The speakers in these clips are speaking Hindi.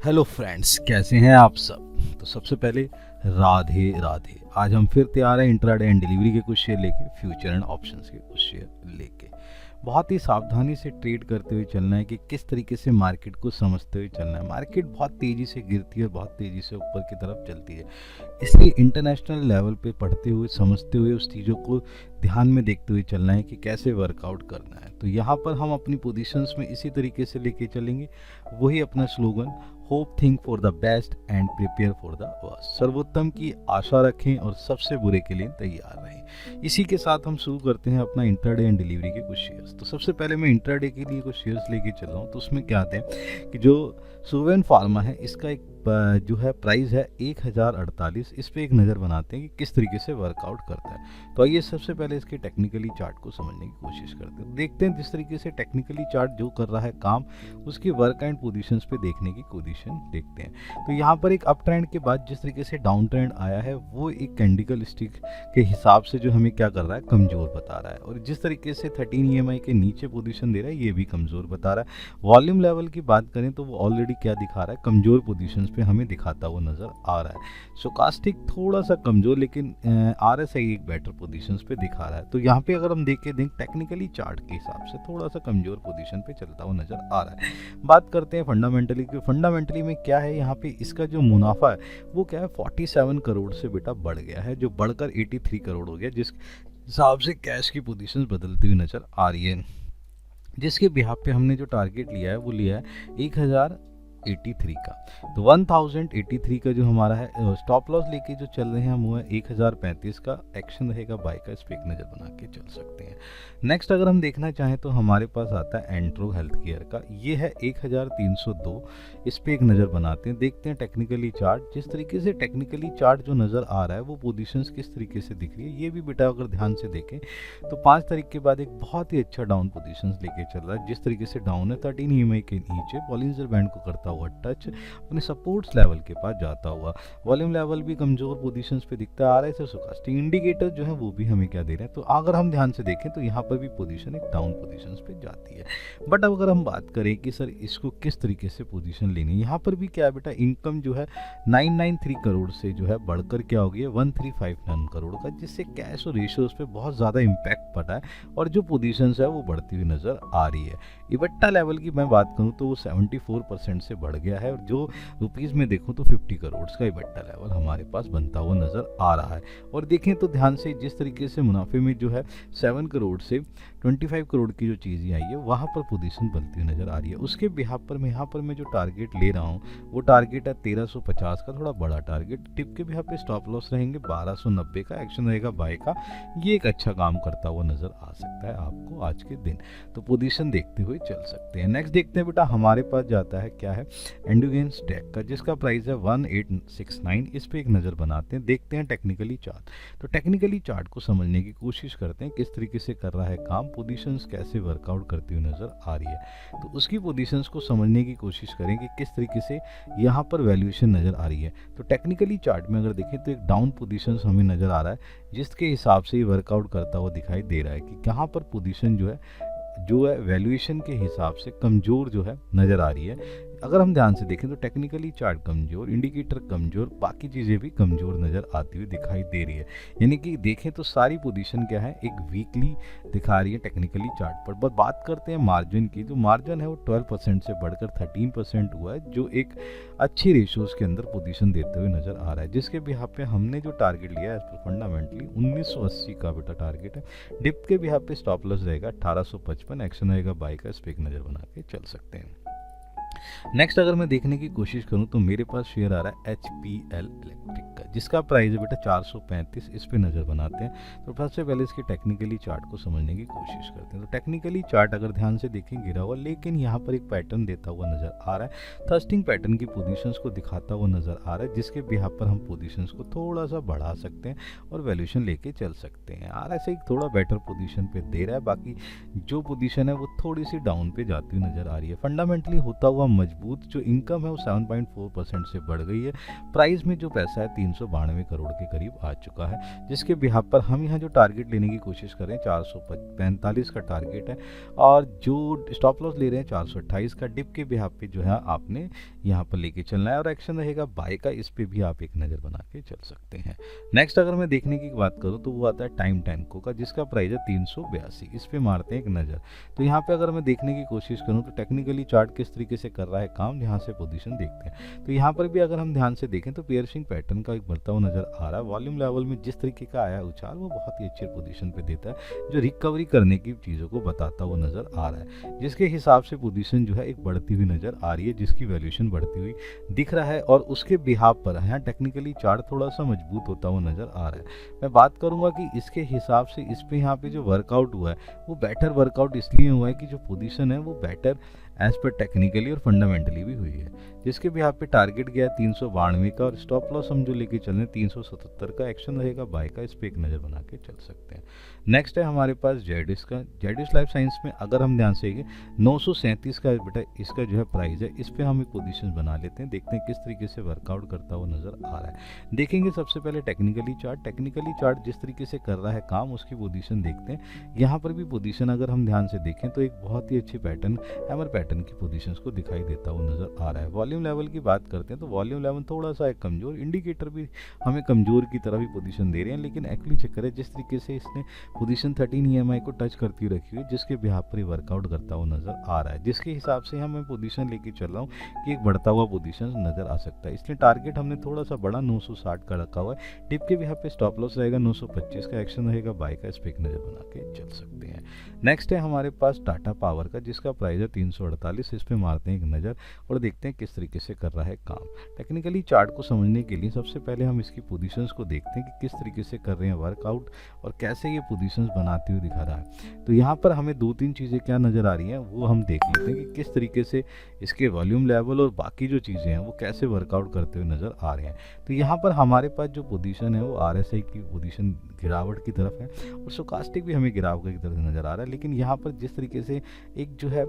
हेलो फ्रेंड्स, कैसे हैं आप सब। तो सबसे पहले राधे राधे। आज हम फिर तैयार हैं इंट्राडे एंड डिलीवरी के कुछ शेयर लेके, फ्यूचर एंड ऑप्शंस के कुछ शेयर लेके। बहुत ही सावधानी से ट्रेड करते हुए चलना है कि किस तरीके से मार्केट को समझते हुए चलना है। मार्केट बहुत तेज़ी से गिरती है और बहुत तेज़ी से ऊपर की तरफ चलती है, इसलिए इंटरनेशनल लेवल पे पढ़ते हुए समझते हुए उस चीज़ों को ध्यान में देखते हुए चलना है कि कैसे वर्कआउट करना है। तो यहाँ पर हम अपनी पोजीशंस में इसी तरीके से लेके चलेंगे। वही अपना slogan, hope think for the best and prepare for the worst. सर्वोत्तम की आशा रखें और सबसे बुरे के लिए तैयार रहें। इसी के साथ हम शुरू करते हैं अपना इंट्राडे एंड डिलीवरी के कुछ शेयर्स। तो सबसे पहले मैं इंट्राडे के लिए कुछ शेयर्स लेके चल रहा हूँ। तो उसमें क्या आते हैं कि जो सुवेन फार्मा है, इसका एक जो है प्राइस है 1048। इस पे एक नज़र बनाते हैं कि किस तरीके से वर्कआउट करता है। तो आइए सबसे पहले इसके टेक्निकली चार्ट को समझने की कोशिश करते हैं। देखते हैं जिस तरीके से टेक्निकली चार्ट जो कर रहा है काम, उसकी वर्क एंड पोजीशंस पे देखने की पोजीशन देखते हैं। तो यहाँ पर एक अप ट्रेंड के बाद जिस तरीके से डाउन ट्रेंड आया है, वो एक कैंडिकल स्टिक के हिसाब से जो हमें क्या कर रहा है, कमज़ोर बता रहा है। और जिस तरीके से 13 EMI के नीचे पोजीशन दे रहा है, ये भी कमज़ोर बता रहा है। वॉल्यूम लेवल की बात करें तो वो ऑलरेडी क्या दिखा रहा है, कमज़ोर पोजीशंस पे हमें दिखाता हुआ नज़र आ रहा है। स्टोकास्टिक थोड़ा सा कमज़ोर, लेकिन RSI एक बेटर पोजीशंस पे दिखा रहा है। तो यहाँ पे अगर हम देखें टेक्निकली चार्ट के हिसाब से थोड़ा सा कमज़ोर पोजीशन पे चलता हुआ नज़र आ रहा है। बात करते हैं फंडामेंटली की। फंडामेंटली में क्या है, यहाँ पे इसका जो मुनाफा है वो क्या है, 47 करोड़ से बेटा बढ़ गया है, जो बढ़कर 83 करोड़ हो गया, जिस हिसाब से कैश की पोजीशंस बदलती हुई नज़र आ रही है। जिसके बिहाफ पे हमने जो टारगेट लिया है वो लिया है 1083 का। तो 1083 का जो हमारा है स्टॉप लॉस लेके जो चल रहे हैं हम, वो है 1035 का। एक्शन रहेगा बाय का, इस पर एक नज़र बना के चल सकते हैं। नेक्स्ट अगर हम देखना चाहें तो हमारे पास आता है एंट्रो हेल्थ केयर का, ये है 1302। इस पर एक नज़र बनाते हैं, देखते हैं टेक्निकली चार्ट। जिस तरीके से टेक्निकली चार्ट जो नज़र आ रहा है वो पोजीशंस किस तरीके से दिख रही है, ये भी बेटा अगर ध्यान से देखें तो 5 तारीख के बाद एक बहुत ही अच्छा डाउन पोजीशंस लेके चल रहा है। जिस तरीके से डाउन है 13 EMI के नीचे, बॉलिंजर बैंड को करता हुआ टच, अपने सपोर्ट्स लेवल के पास जाता हुआ। वॉल्यूम लेवल भी कमजोर पोजीशंस पे दिखता आ रहा है। स्टोकास्टिक इंडिकेटर जो है वो भी हमें क्या दे रहे हैं, तो अगर हम ध्यान से देखें तो यहाँ पर भी पोजीशन एक डाउन पोजीशंस पे जाती है। बट अगर हम बात करें कि सर इसको किस तरीके से पोजीशन लेनी है, यहाँ पर भी क्या है बेटा, इनकम जो है 993 करोड़ से जो है बढ़कर क्या हो गया 1359 करोड़ का, जिससे कैश और रेशियोज पे बहुत ज़्यादा इम्पैक्ट पड़ा है और जो पोजीशंस है वो बढ़ती हुई नज़र आ रही है। इबट्टा लेवल की मैं बात करूँ तो वो 74% से बढ़ गया है, और जो रुपीज़ में देखूँ तो 50 करोड़ का इबट्टा लेवल हमारे पास बनता हुआ नज़र आ रहा है। और देखें तो ध्यान से जिस तरीके से मुनाफे में जो है 7 करोड़ से 25 करोड़ की जो चीज़ें आई है, वहाँ पर पोजीशन बनती हुई नज़र आ रही है। उसके बिहाफ पर मैं यहाँ पर मैं जो टारगेट ले रहा हूँ वो टारगेट है 1350 का, थोड़ा बड़ा टारगेट। टिप के बिहाफ पे स्टॉप लॉस रहेंगे 1290 का, एक्शन रहेगा बाय का। ये एक अच्छा काम करता हुआ नज़र आ सकता है आपको आज के दिन, तो पोजीशन देखते हुए चल सकते हैं। नेक्स्ट देखते हैं बेटा, हमारे पास जाता है क्या है, एंडोगेंस टेक का, जिसका प्राइस है 1869। इस पर एक नज़र बनाते हैं, देखते हैं टेक्निकली चार्ट। तो टेक्निकली चार्ट को समझने की कोशिश करते हैं किस तरीके से कर रहा है काम, पोजीशंस कैसे वर्कआउट करती हुई नज़र आ रही है। तो उसकी पोजीशंस को समझने की कोशिश करें कि किस तरीके से यहाँ पर वैल्यूएशन नज़र आ रही है। तो टेक्निकली चार्ट में अगर देखें तो एक डाउन पोजीशंस हमें नज़र आ रहा है, जिसके हिसाब से ये वर्कआउट करता हुआ दिखाई दे रहा है कि कहाँ पर पोजीशन जो है वैल्यूएशन के हिसाब से कमज़ोर जो है नज़र आ रही है। अगर हम ध्यान से देखें तो टेक्निकली चार्ट कमज़ोर, इंडिकेटर कमज़ोर, बाकी चीज़ें भी कमज़ोर नज़र आती हुई दिखाई दे रही है। यानी कि देखें तो सारी पोजीशन क्या है, एक वीकली दिखा रही है टेक्निकली चार्ट पर। बस बात करते हैं मार्जिन की, जो मार्जिन है वो 12% से बढ़कर 13% हुआ है, जो एक अच्छी रेशोज़ के अंदर पोजीशन देते हुए नज़र आ रहा है। जिसके बिहाफ पे हमने जो टारगेट लिया है फंडामेंटली 1980 का बेटा टारगेट है। डिप के बिहाफ पे स्टॉप लॉस रहेगा 1855, एक्शन रहेगा बाय का। इस पर एक नज़र बना के चल सकते हैं। नेक्स्ट अगर मैं देखने की कोशिश करूं तो मेरे पास शेयर आ रहा है HPL इलेक्ट्रिक का, जिसका प्राइस है बेटा 435। इस पे नज़र बनाते हैं। तो सबसे पहले इसके टेक्निकली चार्ट को समझने की कोशिश करते हैं। तो टेक्निकली चार्ट अगर ध्यान से देखें गिरा हुआ, लेकिन यहाँ पर एक पैटर्न देता हुआ नज़र आ रहा है। थर्स्टिंग पैटर्न की पोजीशंस को दिखाता हुआ नज़र आ रहा है, जिसके बिहाफ पर हम पोजीशंस को थोड़ा सा बढ़ा सकते हैं और वैल्यूएशन लेके चल सकते हैं। RSI एक थोड़ा बेटर पोजीशन पे दे रहा है, बाकी जो पोजीशन है वो थोड़ी सी डाउन पे जाती हुई नज़र आ रही है। फंडामेंटली होता हुआ मजबूत जो इनकम है वो 7.4% से बढ़ गई है। प्राइस में जो पैसा है 392 करोड़ के करीब आ चुका है, जिसके बिहाफ पर हम यहाँ जो टारगेट लेने की कोशिश कर रहे हैं 445 का टारगेट है, और जो स्टॉप लॉस ले रहे हैं 428 का। डिप के बिहाफ पे जो है आपने यहाँ पर लेके चलना है और एक्शन रहेगा बाय का, इस पे भी आप एक नज़र बना के चल सकते हैं। नेक्स्ट अगर मैं देखने की बात करूँ तो वो आता है टाइम टैंको का, जिसका प्राइस है 382। इस पे मारते हैं एक नज़र। तो यहाँ पे अगर मैं देखने की कोशिश करूँ तो टेक्निकली चार्ट किस तरीके से कर रहा है काम, यहाँ से पोजीशन देखते हैं। तो यहाँ पर भी अगर हम ध्यान से देखें तो पियर्सिंग पैटर्न का एक बढ़ता हुआ नजर आ रहा है। वॉल्यूम लेवल में जिस तरीके का आया उछाल वो बहुत ही अच्छी पोजीशन पे देता है, जो रिकवरी करने की चीज़ों को बताता हुआ नजर आ रहा है, जिसके हिसाब से पोजीशन जो है एक बढ़ती हुई नजर आ रही है, जिसकी वैल्यूएशन बढ़ती हुई दिख रहा है। और उसके बिहाफ पर यहाँ टेक्निकली चार्ट थोड़ा सा मजबूत होता हुआ नजर आ रहा है। मैं बात करूंगा कि इसके हिसाब से इस पे यहाँ पे जो वर्कआउट हुआ है वो बेटर वर्कआउट इसलिए हुआ है कि जो पोजीशन है वो बेटर एज पर टेक्निकली और फंडामेंटली भी हुई है, जिसके भी यहाँ पे टारगेट गया 392 का, और स्टॉप लॉस हम जो लेके चल रहे हैं 377 का। एक्शन रहेगा बाय का, इस पे एक नज़र बना के चल सकते हैं। नेक्स्ट है हमारे पास जेडिस का। जेडिस लाइफ साइंस में अगर हम ध्यान से 937 का बेटा इसका जो है प्राइस है, इस पे हम एक पोजीशन बना लेते हैं, देखते हैं किस तरीके से वर्कआउट करता हुआ नजर आ रहा है। देखेंगे सबसे पहले टेक्निकली चार्ट जिस तरीके से कर रहा है काम उसकी पोजीशन देखते हैं। यहाँ पर भी पोजीशन अगर हम ध्यान से देखें तो एक बहुत ही अच्छी पैटर्न हैमर पैटर्न की पोजीशंस को दिखाई देता हुआ नजर आ रहा है। वॉल्यूम लेवल की बात करते हैं तो वॉल्यूम लेवल थोड़ा सा एक कमजोर, इंडिकेटर भी हमें कमजोर की तरफ ही पोजीशन दे रहे हैं, लेकिन एक्चुअली चक्कर है जिस तरीके से इसने पोजीशन 13 EMI को टच करती रखी हुई है, जिसके बिहाफ पर ही वर्कआउट करता हुआ नजर आ रहा है, जिसके हिसाब से मैं पोजीशन लेके चल रहा हूँ कि एक बढ़ता हुआ पोजीशन नजर आ सकता है। इसलिए टारगेट हमने थोड़ा सा बड़ा 960 का रखा हुआ है। डिप के बिहाफ पे स्टॉप लॉस रहेगा 925 का। एक्शन रहेगा बाय का, इस पे एक नजर बना के चल सकते हैं। नेक्स्ट है हमारे पास टाटा पावर का, जिसका प्राइस है 348। इस पे मारते हैं एक नज़र और देखते हैं किस तरीके से कर रहा है काम। टेक्निकली चार्ट को समझने के लिए सबसे पहले हम इसकी पोजीशंस को देखते हैं कि किस तरीके से कर रहे हैं वर्कआउट और कैसे ये पोजीशंस बनाते हुए दिखा रहा है। तो यहाँ पर हमें 2-3 चीज़ें क्या नज़र आ रही हैं वो हम देख लेते हैं कि किस तरीके से इसके वॉल्यूम लेवल और बाकी जो चीज़ें हैं वो कैसे वर्कआउट करते हुए नज़र आ रहे हैं। तो यहाँ पर हमारे पास जो पोजीशन है वो RSI की पोजीशन गिरावट की तरफ है और स्टोकास्टिक भी हमें गिरावट की तरफ नज़र आ रहा है। लेकिन यहाँ पर जिस तरीके से एक जो है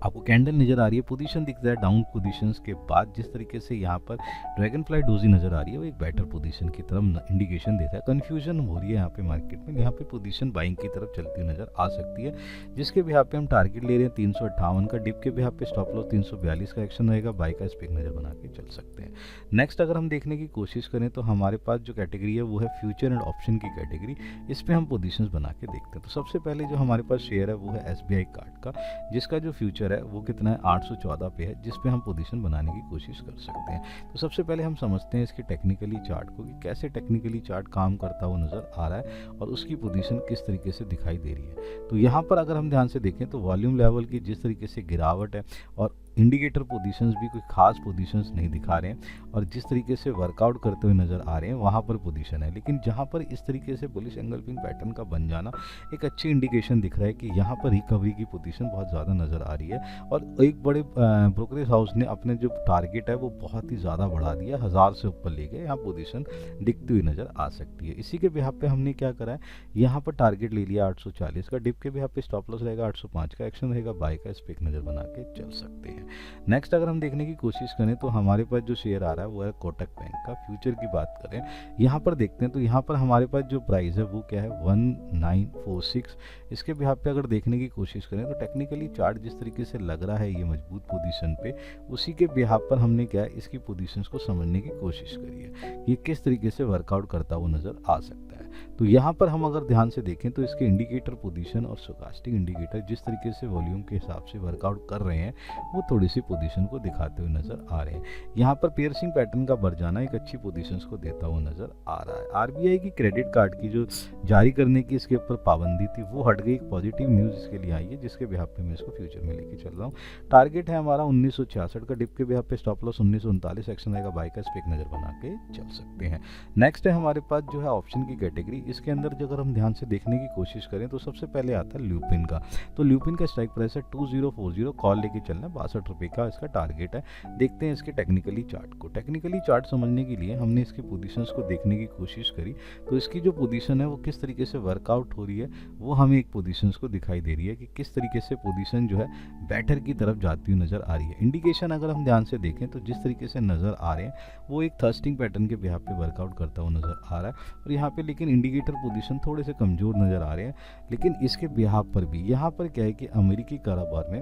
आपको कैंडल नज़र आ रही है, पोजीशन दिख रहा है डाउन पोजीशंस के बाद, जिस तरीके से यहाँ पर ड्रैगन फ्लाई डोजी नज़र आ रही है वो एक बेटर पोजीशन की तरफ इंडिकेशन देता है। कन्फ्यूजन हो रही है यहाँ पे मार्केट में, यहाँ पे पोजीशन बाइंग की तरफ चलती हुई नज़र आ सकती है, जिसके बिहाफ पे हम टारगेट ले रहे हैं 358 का। डिप के बिहाफ पे स्टॉप लॉस 342 का। एक्शन रहेगा बाय का, इस पे एक नज़र बना के चल सकते हैं। नेक्स्ट अगर हम देखने की कोशिश करें तो हमारे पास जो कैटेगरी है वो है फ्यूचर एंड ऑप्शन की कैटेगरी। इस पर हम पोजीशंस बना के देखते हैं। तो सबसे पहले जो हमारे पास शेयर है वो है SBI कार्ड का, जिसका जो फ्यूचर है वो कितना है 814 पे है, जिस पे हम पोजीशन बनाने की कोशिश कर सकते हैं। तो सबसे पहले हम समझते हैं इसके टेक्निकली चार्ट को कि कैसे टेक्निकली चार्ट काम करता हुआ नज़र आ रहा है और उसकी पोजीशन किस तरीके से दिखाई दे रही है। तो यहाँ पर अगर हम ध्यान से देखें तो वॉल्यूम लेवल की जिस तरीके से गिरावट है और इंडिकेटर पोजीशंस भी कोई खास पोजीशंस नहीं दिखा रहे हैं और जिस तरीके से वर्कआउट करते हुए नज़र आ रहे हैं वहाँ पर पोजीशन है। लेकिन जहाँ पर इस तरीके से बुलिश एंगल्फिंग पैटर्न का बन जाना एक अच्छी इंडिकेशन दिख रहा है कि यहाँ पर रिकवरी की पोजीशन बहुत ज़्यादा नज़र आ रही है और एक बड़े ब्रोकरेज हाउस ने अपने जो टारगेट है वो बहुत ही ज़्यादा बढ़ा दिया, 1000 से ऊपर ले गए। यहाँ पोजीशन दिखती हुई नज़र आ सकती है। इसी के बिहाफ पे हमने क्या करा है, यहाँ पर टारगेट ले लिया 840 का। डिप के बिहाफ पे स्टॉप लॉस रहेगा 805 का। एक्शन रहेगा बाय का, इस पे एक नज़र बना के चल सकते हैं। नेक्स्ट अगर हम देखने की कोशिश करें तो हमारे पास जो शेयर आ रहा है वो है कोटक बैंक का। फ्यूचर की बात करें यहाँ पर देखते हैं तो यहाँ पर हमारे पास जो प्राइस है वो क्या है 1946। इसके बिहाफ पे अगर देखने की कोशिश करें तो टेक्निकली चार्ट जिस तरीके से लग रहा है ये मजबूत पोजीशन पे, उसी के बिहाफ पर हमने क्या है इसकी पोजीशंस को समझने की कोशिश करी है ये किस तरीके से वर्कआउट करता हुआ नजर आ सकता है। तो यहाँ पर हम अगर ध्यान से देखें तो इसके इंडिकेटर पोजीशन और स्टोकास्टिक इंडिकेटर जिस तरीके से वॉल्यूम के हिसाब से वर्कआउट कर रहे हैं वो थोड़ी सी पोजीशन को दिखाते हुए नजर आ रहे हैं। यहाँ पर पियर्सिंग पैटर्न का बढ़ जाना एक अच्छी पोजीशंस को देता हुआ नजर आ रहा है। RBI की क्रेडिट कार्ड की जो जारी करने की इसके ऊपर पाबंदी थी वो हट गई, एक पॉजिटिव न्यूज़ इसके लिए आई है, जिसके बिहाफ पे मैं इसको फ्यूचर में लेके चल रहा हूँ। टारगेट है हमारा 1966 का। डिप के बिहाफ पे स्टॉप लॉस 1939। एक्शन आएगा बाय का, इस पे एक नज़र बना के चल सकते हैं। नेक्स्ट है हमारे पास जो है ऑप्शन की कैटेगरी। इसके अंदर जो अगर हम ध्यान से देखने की कोशिश करें तो सबसे पहले आता है ल्यूपिन का। तो ल्यूपिन का स्ट्राइक प्राइस है 2040, कॉल लेके चलना है, 62 रुपये का इसका टारगेट है। देखते हैं इसके टेक्निकली चार्ट को। टेक्निकली चार्ट समझने के लिए हमने इसकी पोजीशंस को देखने की कोशिश करी, तो इसकी जो पोजीशन है वो किस तरीके से वर्कआउट हो रही है वो हमें एक पोजीशंस को दिखाई दे रही है कि किस तरीके से पोजीशन जो है बैटर की तरफ जाती हुई नज़र आ रही है। इंडिकेशन अगर हम ध्यान से देखें तो जिस तरीके से नज़र आ रहे हैं वो एक थर्स्टिंग पैटर्न के बिहाफ पे वर्कआउट करता हुआ नज़र आ रहा है। और यहाँ पे लेकिन इंडिकेटर पोजीशन थोड़े से कमज़ोर नज़र आ रहे हैं, लेकिन इसके बिहाफ पर भी यहाँ पर क्या है कि अमेरिकी कारोबार में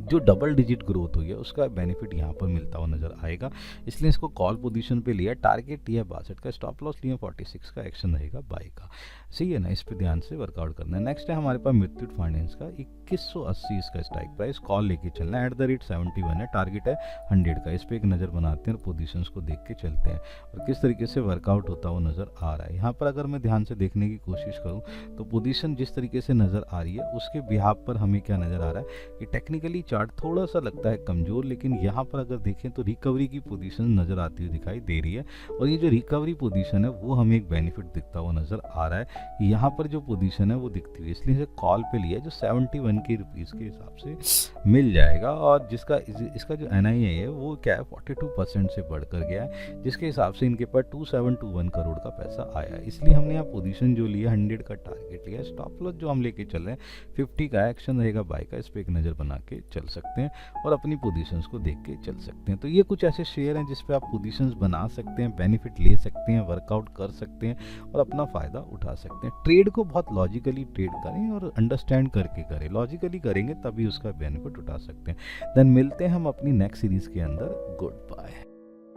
जो डबल डिजिट ग्रोथ हुई है उसका बेनिफिट यहाँ पर मिलता हुआ नजर आएगा, इसलिए इसको कॉल पोजीशन पे लिया। टारगेट लिया 62 का, स्टॉप लॉस लिया 46 का, एक्शन रहेगा बाय का। सही है ना, इस पे ध्यान से वर्कआउट करना है। नेक्स्ट है हमारे पास मुथूट फाइनेंस का 2180 इसका स्ट्राइक प्राइस, कॉल लेके चलना है, @71 है, टारगेट है 100 का। इस पर एक नज़र बनाते हैं और पोजीशंस को देख के चलते हैं और किस तरीके से वर्कआउट होता हुआ नज़र आ रहा है। यहाँ पर अगर मैं ध्यान से देखने की कोशिश करूँ तो पोजीशन जिस तरीके से नज़र आ रही है उसके बिहाफ पर हमें क्या नज़र आ रहा है कि टेक्निकली चार्ट थोड़ा सा लगता है कमज़ोर, लेकिन यहाँ पर अगर देखें तो रिकवरी की पोजीशन नज़र आती हुई दिखाई दे रही है। और ये जो रिकवरी पोजीशन है वो हमें एक बेनिफिट दिखता हुआ नज़र आ रहा है। यहाँ पर जो पोजीशन है वो दिखती हुई, इसलिए इसे कॉल पे लिया जो 71 के रुपीज़ के हिसाब से मिल जाएगा। और जिसका इसका जो NII है वो क्या है 42% से बढ़कर गया है, जिसके हिसाब से इनके पास 2721 करोड़ का पैसा आया है। इसलिए हमने यहाँ पोजीशन जो लिया 100 का टारगेट लिया, स्टॉप लॉस जो हम लेके चल रहे हैं 50 का, एक्शन रहेगा बाय का। इस पर एक नज़र बना के चल सकते हैं और अपनी पोजीशंस को देख के चल सकते हैं। तो ये कुछ ऐसे शेयर हैं जिस पे आप पोजीशंस बना सकते हैं, बेनिफिट ले सकते हैं, वर्कआउट कर सकते हैं और अपना फ़ायदा उठा सकते हैं। ट्रेड को बहुत लॉजिकली ट्रेड करें और अंडरस्टैंड करके करें, लॉजिकली करेंगे तभी उसका बेनिफिट उठा सकते हैं। देन मिलते हैं हम अपनी नेक्स्ट सीरीज़ के अंदर। Good bye.